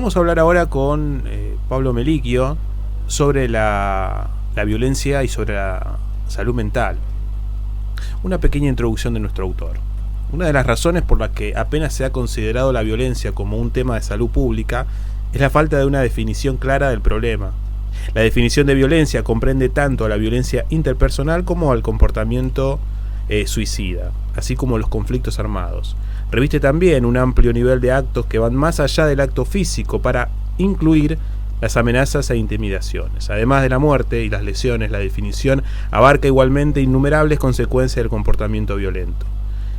Vamos a hablar ahora con Pablo Melicchio sobre la violencia y sobre la salud mental. Una pequeña introducción de nuestro autor. Una de las razones por las que apenas se ha considerado la violencia como un tema de salud pública es la falta de una definición clara del problema. La definición de violencia comprende tanto a la violencia interpersonal como al comportamiento suicida, así como los conflictos armados. Reviste también un amplio nivel de actos que van más allá del acto físico para incluir las amenazas e intimidaciones. Además de la muerte y las lesiones, la definición abarca igualmente innumerables consecuencias del comportamiento violento.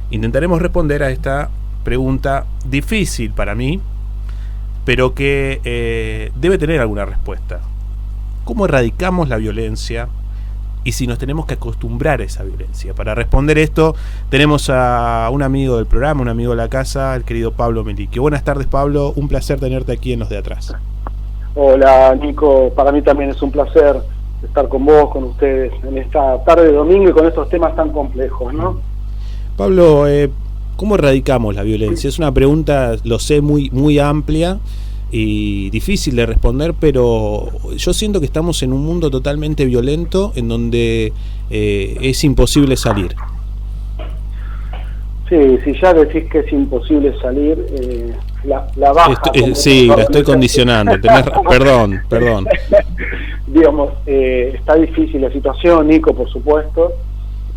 Intentaremos responder a esta pregunta difícil para mí, pero que debe tener alguna respuesta. ¿Cómo erradicamos la violencia? Y si nos tenemos que acostumbrar a esa violencia. Para responder esto, tenemos a un amigo del programa, un amigo de la casa, el querido Pablo Melicchio. Buenas tardes, Pablo. Un placer tenerte aquí en Los de Atrás. Hola, Nico. Para mí también es un placer estar con vos, con ustedes, en esta tarde de domingo y con estos temas tan complejos, ¿no? Pablo, ¿cómo erradicamos la violencia? Es una pregunta, lo sé, muy amplia y difícil de responder, pero yo siento que estamos en un mundo totalmente violento en donde es imposible salir. Sí, si ya decís que es imposible salir, la baja... Sí, la estoy condicionando. Perdón. Digamos, está difícil la situación, Nico, por supuesto.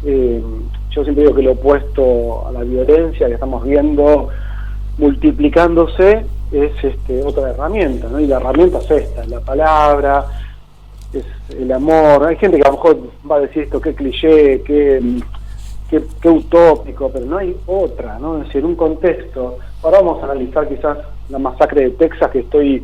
Yo siempre digo que lo opuesto a la violencia que estamos viendo multiplicándose es otra herramienta, ¿no? Y la herramienta es esta, es la palabra, es el amor. Hay gente que a lo mejor va a decir esto, qué cliché, qué utópico, pero no hay otra, ¿no? Es decir, un contexto. Ahora vamos a analizar quizás la masacre de Texas, que estoy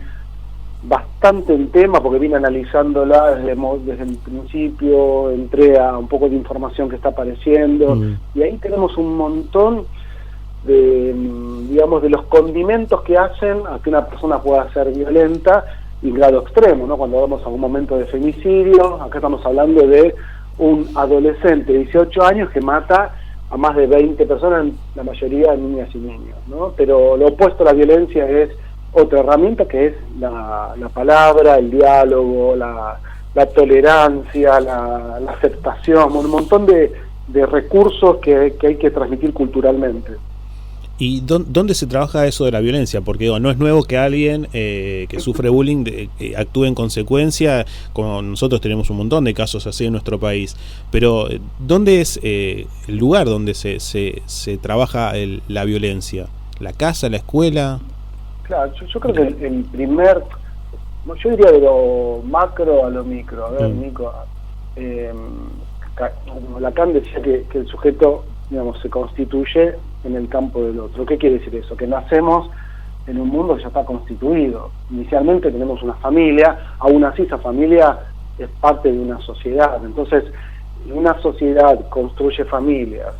bastante en tema porque vine analizándola desde el principio, entré a un poco de información que está apareciendo, y ahí tenemos un montón de, digamos, de los condimentos que hacen a que una persona pueda ser violenta y grado extremo, ¿no? Cuando vamos a un momento de femicidio, acá estamos hablando de un adolescente de 18 años que mata a más de 20 personas, la mayoría niñas y niños, ¿no? Pero lo opuesto a la violencia es otra herramienta, que es la palabra, el diálogo, la tolerancia, la aceptación, un montón de recursos que hay que transmitir culturalmente. ¿Y dónde se trabaja eso de la violencia? Porque no es nuevo que alguien que sufre bullying actúe en consecuencia, como nosotros tenemos un montón de casos así en nuestro país, pero ¿dónde es el lugar donde se trabaja la violencia? ¿La casa, la escuela? Claro, yo creo que el primer, yo diría de lo macro a lo micro. A ver, Nico, Lacan decía que el sujeto, digamos, se constituye en el campo del otro. ¿Qué quiere decir eso? Que nacemos en un mundo que ya está constituido. Inicialmente tenemos una familia, aún así esa familia es parte de una sociedad. Entonces, una sociedad construye familias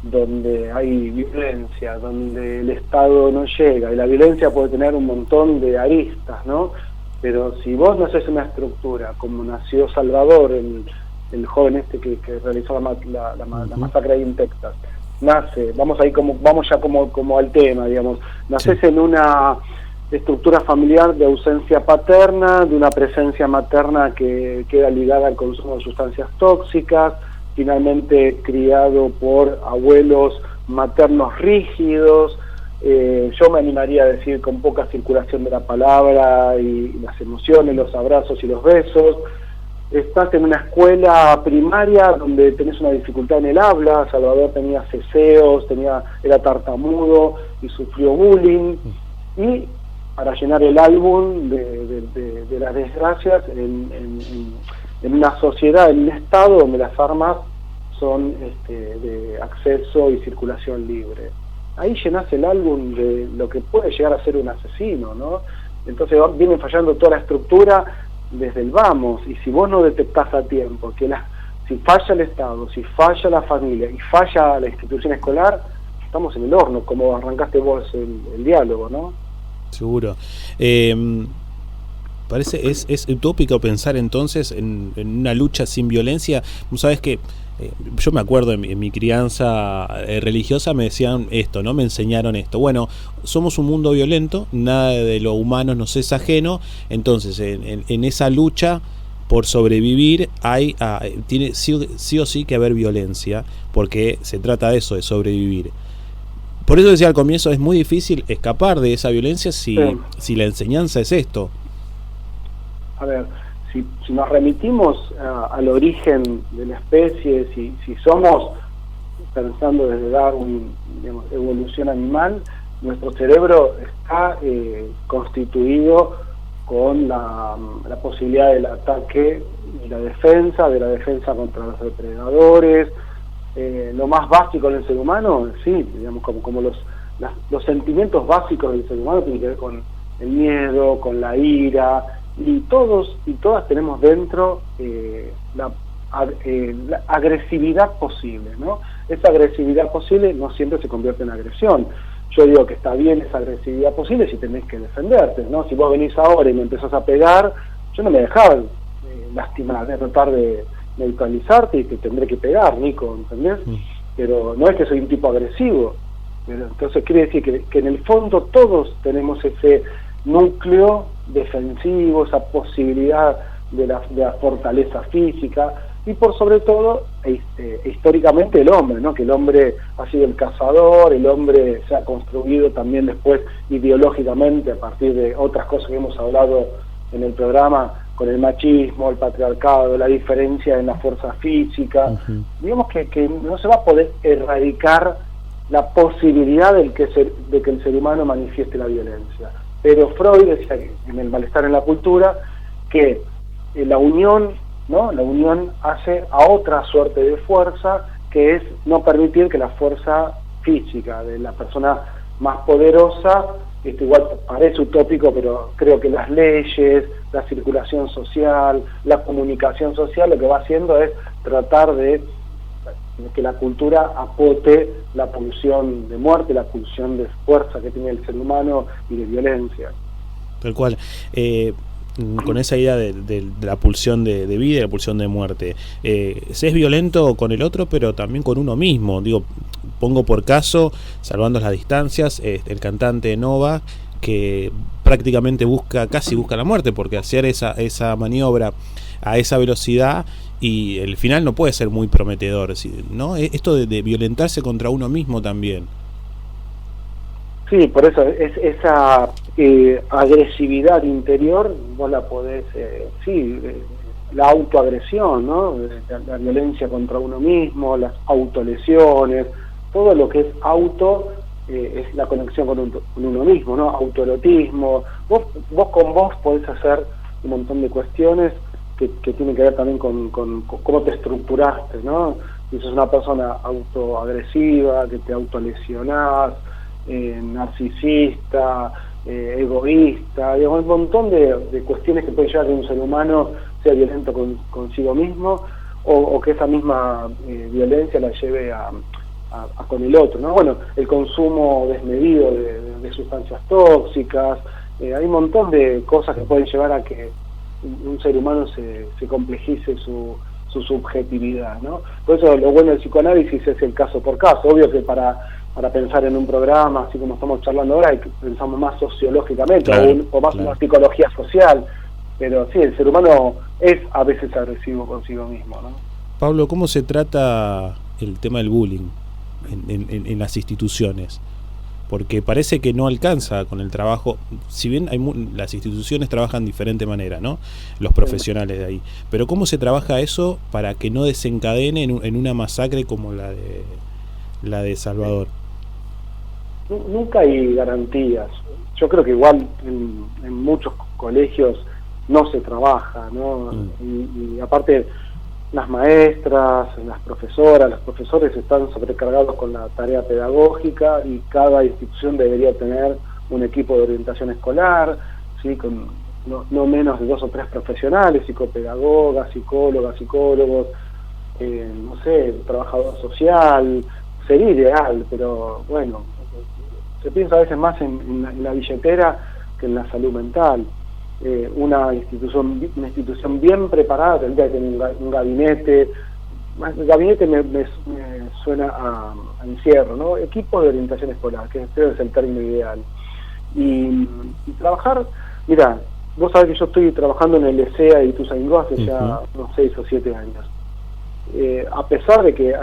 donde hay violencia, donde el Estado no llega, y la violencia puede tener un montón de aristas, ¿no? Pero si vos no haces una estructura, como nació Salvador, el joven que realizó la masacre ahí en Texas, nace, vamos ya como al tema, digamos, naces en una estructura familiar de ausencia paterna, de una presencia materna que queda ligada al consumo de sustancias tóxicas, finalmente criado por abuelos maternos rígidos, yo me animaría a decir con poca circulación de la palabra y las emociones, los abrazos y los besos. Estás en una escuela primaria donde tenés una dificultad en el habla. Salvador tenía ceceos, era tartamudo y sufrió bullying. Y para llenar el álbum de las desgracias, en una sociedad, en un estado donde las armas son de acceso y circulación libre. Ahí llenás el álbum de lo que puede llegar a ser un asesino, ¿no? Entonces viene fallando toda la estructura desde el vamos, y si vos no detectás a tiempo que si falla el Estado, si falla la familia y falla la institución escolar, estamos en el horno, como arrancaste vos el diálogo, ¿no? Seguro. parece, es utópico pensar entonces en una lucha sin violencia. Sabes que yo me acuerdo en mi crianza religiosa me decían esto, ¿no? Me enseñaron esto. Bueno, somos un mundo violento, nada de lo humano nos es ajeno, entonces en esa lucha por sobrevivir tiene sí o sí que haber violencia, porque se trata de eso, de sobrevivir. Por eso decía al comienzo, es muy difícil escapar de esa violencia si la enseñanza es esto. A ver, si nos remitimos al origen de la especie, si somos, pensando desde Darwin, digamos, evolución animal, nuestro cerebro está constituido con la posibilidad del ataque y la defensa, de la defensa contra los depredadores. Lo más básico en el ser humano, sí, digamos, como los sentimientos básicos del ser humano tienen que ver con el miedo, con la ira, y todos y todas tenemos dentro la agresividad posible, ¿no? Esa agresividad posible no siempre se convierte en agresión. Yo digo que está bien esa agresividad posible si tenés que defenderte, ¿no? Si vos venís ahora y me empezás a pegar, yo no me dejaba lastimar, de tratar de neutralizarte y te tendré que pegar, Nico, ¿entendés? Pero no es que soy un tipo agresivo. Pero entonces quiere decir que en el fondo todos tenemos ese núcleo defensivo, esa posibilidad de la fortaleza física, y por sobre todo históricamente el hombre, ¿no? Que el hombre ha sido el cazador, el hombre se ha construido también después ideológicamente a partir de otras cosas que hemos hablado en el programa, con el machismo, el patriarcado, la diferencia en la fuerza física. Digamos que no se va a poder erradicar la posibilidad de que el ser humano manifieste la violencia. Pero Freud decía en el malestar en la cultura que la unión, ¿no? La unión hace a otra suerte de fuerza, que es no permitir que la fuerza física de la persona más poderosa, esto igual parece utópico, pero creo que las leyes, la circulación social, la comunicación social, lo que va haciendo es tratar de que la cultura apote la pulsión de muerte, la pulsión de fuerza que tiene el ser humano y de violencia. Tal cual. Con esa idea de la pulsión de vida y la pulsión de muerte, se es violento con el otro, pero también con uno mismo. Digo, pongo por caso, salvando las distancias, el cantante Nova, que prácticamente casi busca la muerte, porque hacer esa maniobra a esa velocidad y el final no puede ser muy prometedor, ¿no? Esto de violentarse contra uno mismo también. Sí, por eso esa agresividad interior vos la podés, la autoagresión, ¿no? La violencia contra uno mismo, las autolesiones, todo lo que es es la conexión con uno mismo, ¿no? Autoerotismo. Vos con vos podés hacer un montón de cuestiones que tienen que ver también con cómo te estructuraste, ¿no? Si sos una persona autoagresiva, que te autolesionás, narcisista, egoísta, digamos, un montón de cuestiones que pueden llevar a que un ser humano sea violento consigo mismo, o que esa misma violencia la lleve a con el otro, ¿no? Bueno, el consumo desmedido de sustancias tóxicas, hay un montón de cosas que pueden llevar a que un ser humano se complejice su subjetividad, ¿no? Por eso lo bueno del psicoanálisis es el caso por caso. Obvio que para pensar en un programa, así como estamos charlando ahora, pensamos más sociológicamente, claro, o más una psicología social, pero sí, el ser humano es a veces agresivo consigo mismo, ¿no? Pablo, ¿cómo se trata el tema del bullying en las instituciones? Porque parece que no alcanza con el trabajo, si bien las instituciones trabajan de diferente manera, ¿no? Los profesionales de ahí. Pero ¿cómo se trabaja eso para que no desencadene en una masacre como la de Salvador? Nunca hay garantías. Yo creo que igual en muchos colegios no se trabaja, ¿no? Y aparte, las maestras, las profesoras, los profesores están sobrecargados con la tarea pedagógica, y cada institución debería tener un equipo de orientación escolar, ¿sí? Con no menos de 2 o 3 profesionales, psicopedagogas, psicólogas, psicólogos, no sé, trabajador social. Sería ideal, pero bueno, se piensa a veces más en la billetera que en la salud mental. una institución bien preparada tendría que tener un gabinete. El gabinete me suena a encierro, ¿no? Equipo de orientación escolar, que creo que es el término ideal. Y trabajar, mira, vos sabés que yo estoy trabajando en el ESEA de Ituzaingó hace ya unos 6 o 7 años. A pesar de que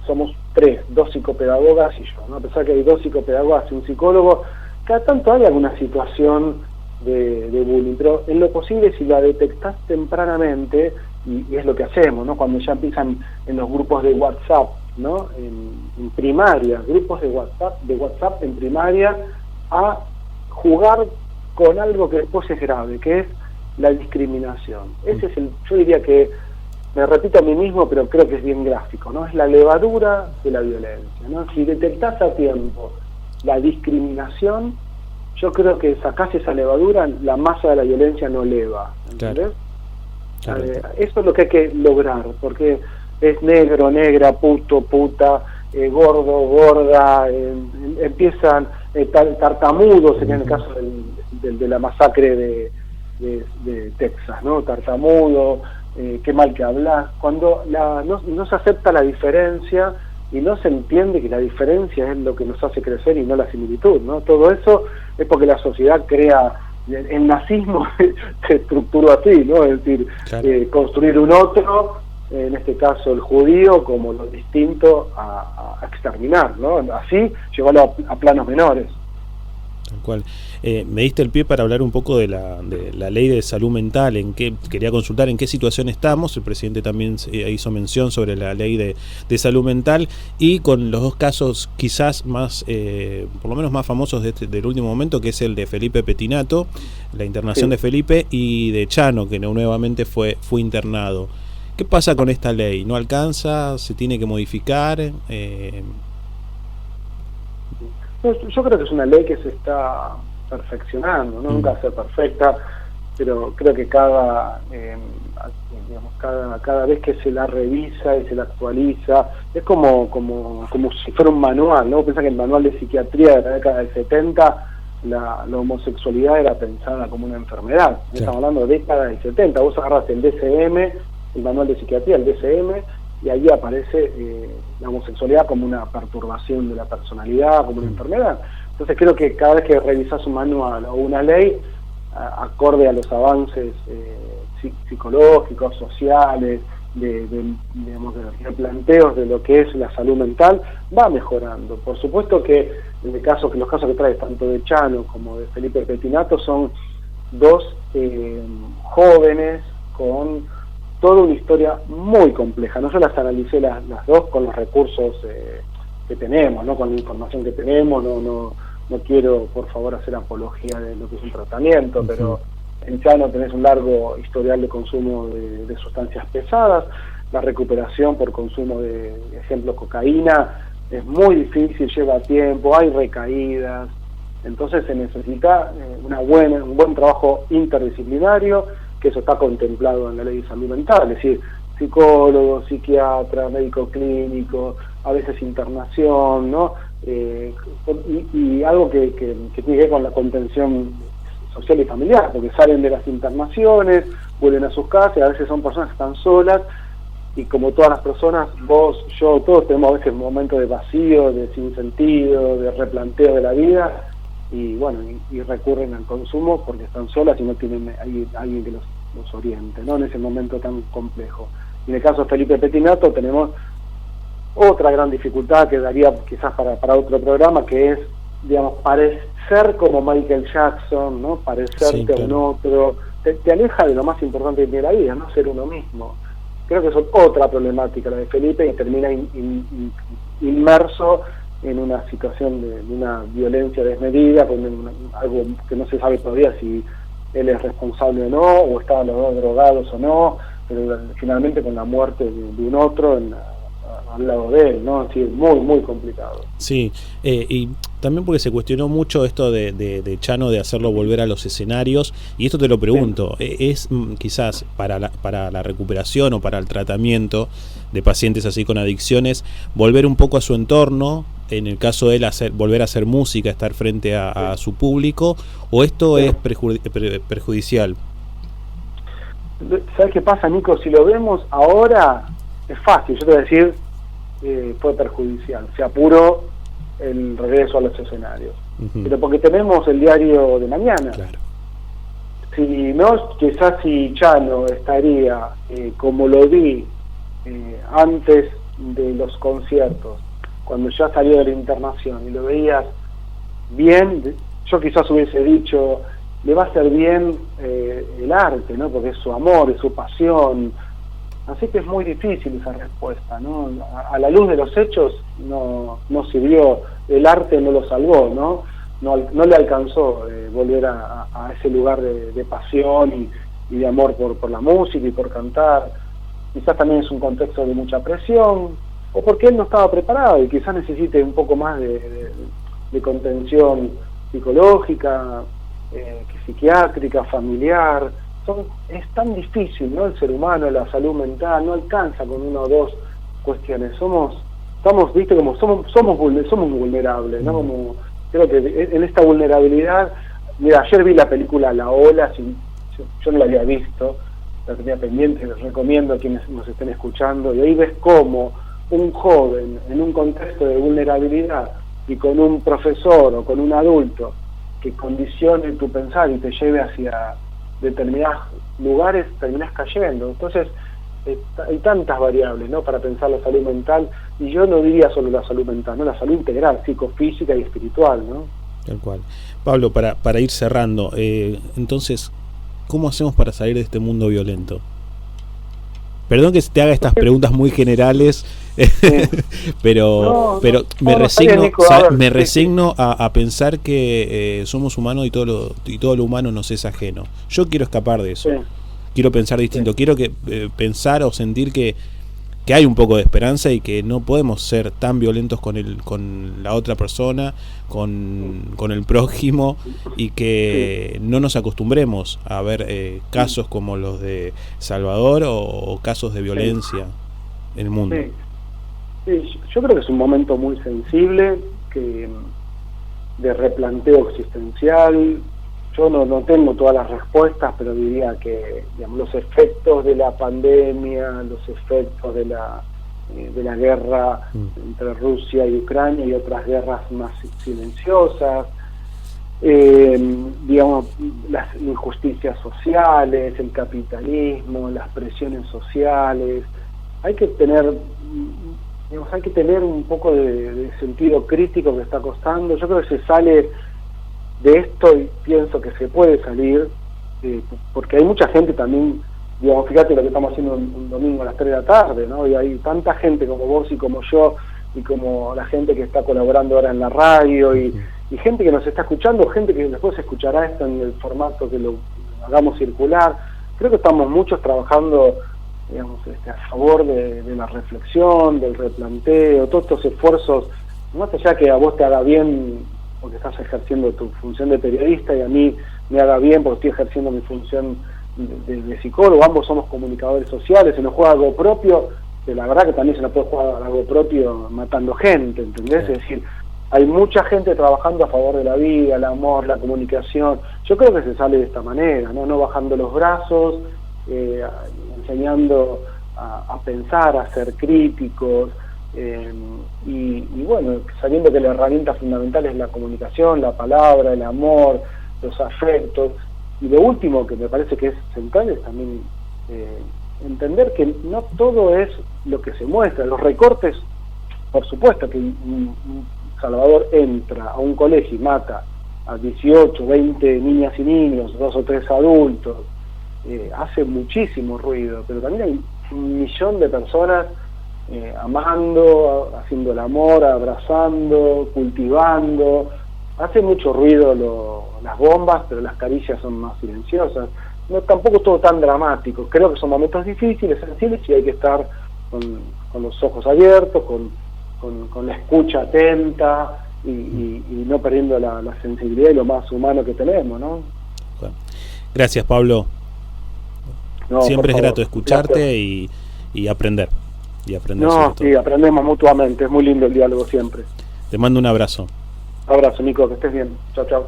somos 2 psicopedagogas y yo, ¿no? A pesar que hay 2 psicopedagogas y un psicólogo, cada tanto hay alguna situación de bullying, pero en lo posible, si la detectás tempranamente, y es lo que hacemos, ¿no? Cuando ya empiezan en los grupos de WhatsApp, ¿no? En primaria, grupos de WhatsApp en primaria, a jugar con algo que después es grave, que es la discriminación. Ese es yo diría que, me repito a mí mismo, pero creo que es bien gráfico, ¿no? Es la levadura de la violencia, ¿no? Si detectás a tiempo la discriminación, yo creo que sacás esa levadura, la masa de la violencia no eleva, ¿entendés? Claro. Eso es lo que hay que lograr, porque es negro, negra, puto, puta, gordo, gorda, empiezan tartamudos, sería en el caso de la masacre de Texas, ¿no? Tartamudo, qué mal que hablas, cuando no se acepta la diferencia y no se entiende que la diferencia es lo que nos hace crecer y no la similitud, ¿no? Todo eso es porque la sociedad crea, el nazismo se estructuró así, ¿no? Es decir, claro, construir un otro, en este caso el judío, como lo distinto a exterminar, ¿no? Así llevarlo a planos menores. Tal cual. Me diste el pie para hablar un poco de la ley de salud mental, quería consultar en qué situación estamos. El presidente también hizo mención sobre la ley de salud mental, y con los 2 casos quizás más, por lo menos más famosos del último momento, que es el de Felipe Pettinato, la internación de Felipe, y de Chano, que nuevamente fue internado. ¿Qué pasa con esta ley? ¿No alcanza? ¿Se tiene que modificar? Yo creo que es una ley que se está perfeccionando, ¿no? Nunca va a ser perfecta, pero creo que cada vez que se la revisa y se la actualiza, es como si fuera un manual, ¿no? Pensá que el manual de psiquiatría de la década del 70, la homosexualidad era pensada como una enfermedad. Sí. Estamos hablando de década del 70, vos agarras el DSM, el manual de psiquiatría, el DSM, y ahí aparece la homosexualidad como una perturbación de la personalidad, como una enfermedad. Entonces creo que cada vez que revisas un manual o una ley, acorde a los avances psicológicos, sociales, de planteos de lo que es la salud mental, va mejorando. Por supuesto que los casos que traes tanto de Chano como de Felipe Pettinato son 2 jóvenes con toda una historia muy compleja. No, yo las analicé las 2 con los recursos que tenemos, ¿no? Con la información que tenemos. No quiero, por favor, hacer apología de lo que es un tratamiento, pero en Chano tenés un largo historial de consumo de sustancias pesadas. La recuperación por consumo de, ejemplo, cocaína es muy difícil, lleva tiempo, hay recaídas. Entonces se necesita un buen trabajo interdisciplinario, que eso está contemplado en la ley de salud mental, es decir, psicólogo, psiquiatra, médico clínico, a veces internación, ¿no? Y algo que tiene que ver con la contención social y familiar, porque salen de las internaciones, vuelven a sus casas, y a veces son personas que están solas, y como todas las personas, vos, yo, todos tenemos a veces momentos de vacío, de sinsentido, de replanteo de la vida, y bueno, y recurren al consumo porque están solas y no tienen alguien que los oriente, ¿no? En ese momento tan complejo. Y en el caso de Felipe Pettinato tenemos otra gran dificultad que daría quizás para otro programa, que es, digamos, parecer como Michael Jackson, ¿no? Parecerte a un otro, te aleja de lo más importante de la vida, no ser uno mismo. Creo que es otra problemática la de Felipe, y termina inmerso en una situación de una violencia desmedida, con algo que no se sabe todavía si él es responsable o no, o estaban los 2 drogados o no, pero finalmente con la muerte de un otro al lado de él, ¿no? Así, muy, muy complicado. Sí, y también porque se cuestionó mucho esto de Chano, de hacerlo volver a los escenarios, y esto te lo pregunto, ¿es quizás para la recuperación o para el tratamiento de pacientes así con adicciones, volver un poco a su entorno, en el caso de él, volver a hacer música, estar frente a su público, o esto es perjudicial? ¿Sabes qué pasa, Nico? Si lo vemos ahora, es fácil. Yo te voy a decir, fue perjudicial. Se apuró el regreso a los escenarios. Pero porque tenemos el diario de mañana. Claro. Si no, quizás si Chano estaría como lo vi antes de los conciertos, cuando ya salió de la internación y lo veías bien, yo quizás hubiese dicho, le va a hacer bien el arte, ¿no? Porque es su amor, es su pasión. Así que es muy difícil esa respuesta, ¿no? A la luz de los hechos no sirvió, el arte no lo salvó, ¿no? No le alcanzó volver a ese lugar de pasión y de amor por la música y por cantar. Quizás también es un contexto de mucha presión, o porque él no estaba preparado y quizás necesite un poco más de contención psicológica, psiquiátrica, familiar. Es tan difícil, ¿no? El ser humano, la salud mental, no alcanza con una o dos cuestiones. Somos viste, como somos vulnerables, ¿no? Como, creo que en esta vulnerabilidad, mira, ayer vi la película La Ola, yo no la había visto, la tenía pendiente, les recomiendo a quienes nos estén escuchando, y ahí ves cómo un joven en un contexto de vulnerabilidad y con un profesor o con un adulto que condicione tu pensar y te lleve hacia determinados lugares, terminás cayendo. Entonces hay tantas variables, ¿no?, para pensar la salud mental, y yo no diría solo la salud mental, no, la salud integral, psicofísica y espiritual, ¿no? Tal cual. Pablo, para ir cerrando, entonces, ¿cómo hacemos para salir de este mundo violento? Perdón que te haga estas preguntas muy generales, pero me resigno a pensar que somos humanos y todo lo humano nos es ajeno. Yo quiero escapar de eso. Quiero pensar distinto. Quiero pensar o sentir que hay un poco de esperanza y que no podemos ser tan violentos con la otra persona, con el prójimo, y que no nos acostumbremos a ver casos como los de Salvador o casos de violencia en el mundo. Sí, yo creo que es un momento muy sensible, de replanteo existencial. Yo no tengo todas las respuestas, pero diría que, digamos, los efectos de la pandemia, los efectos de la guerra entre Rusia y Ucrania y otras guerras más silenciosas, digamos, las injusticias sociales, el capitalismo, las presiones sociales. Hay que tener un poco de sentido crítico que está costando. Yo creo que se sale de esto y pienso que se puede salir, porque hay mucha gente también, digamos, fíjate lo que estamos haciendo un domingo a las 3 de la tarde, ¿no? Y hay tanta gente como vos y como yo, y como la gente que está colaborando ahora en la radio, y gente que nos está escuchando, gente que después escuchará esto en el formato que lo hagamos circular. Creo que estamos muchos trabajando, digamos, a favor de la reflexión, del replanteo, todos estos esfuerzos, más allá que a vos te haga bien porque estás ejerciendo tu función de periodista y a mí me haga bien porque estoy ejerciendo mi función de psicólogo. Ambos somos comunicadores sociales, se nos juega algo propio, que la verdad que también se nos puede jugar algo propio matando gente, ¿entendés? Es decir, hay mucha gente trabajando a favor de la vida, el amor, la comunicación. Yo creo que se sale de esta manera, no bajando los brazos, enseñando a pensar, a ser críticos, y bueno, sabiendo que la herramienta fundamental es la comunicación, la palabra, el amor, los afectos. Y lo último que me parece que es central es también entender que no todo es lo que se muestra. Los recortes, por supuesto que un Salvador entra a un colegio y mata a 18, 20 niñas y niños, 2 o 3 adultos, hace muchísimo ruido, pero también hay 1 millón de personas amando, haciendo el amor, abrazando, cultivando. Hace mucho ruido las bombas, pero las caricias son más silenciosas. No, tampoco es todo tan dramático. Creo que son momentos difíciles, sensibles, y hay que estar con los ojos abiertos, con la escucha atenta y no perdiendo la sensibilidad y lo más humano que tenemos, ¿no? Bueno. Gracias, Pablo. No, siempre es grato escucharte y aprender. No, sí, aprendemos mutuamente, es muy lindo el diálogo siempre. Te mando un abrazo. Abrazo, Nico, que estés bien. Chao, chao.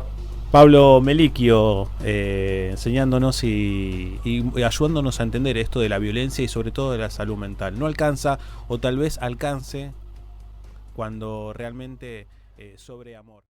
Pablo Melicchio, enseñándonos y ayudándonos a entender esto de la violencia y sobre todo de la salud mental. No alcanza, o tal vez alcance, cuando realmente sobre amor.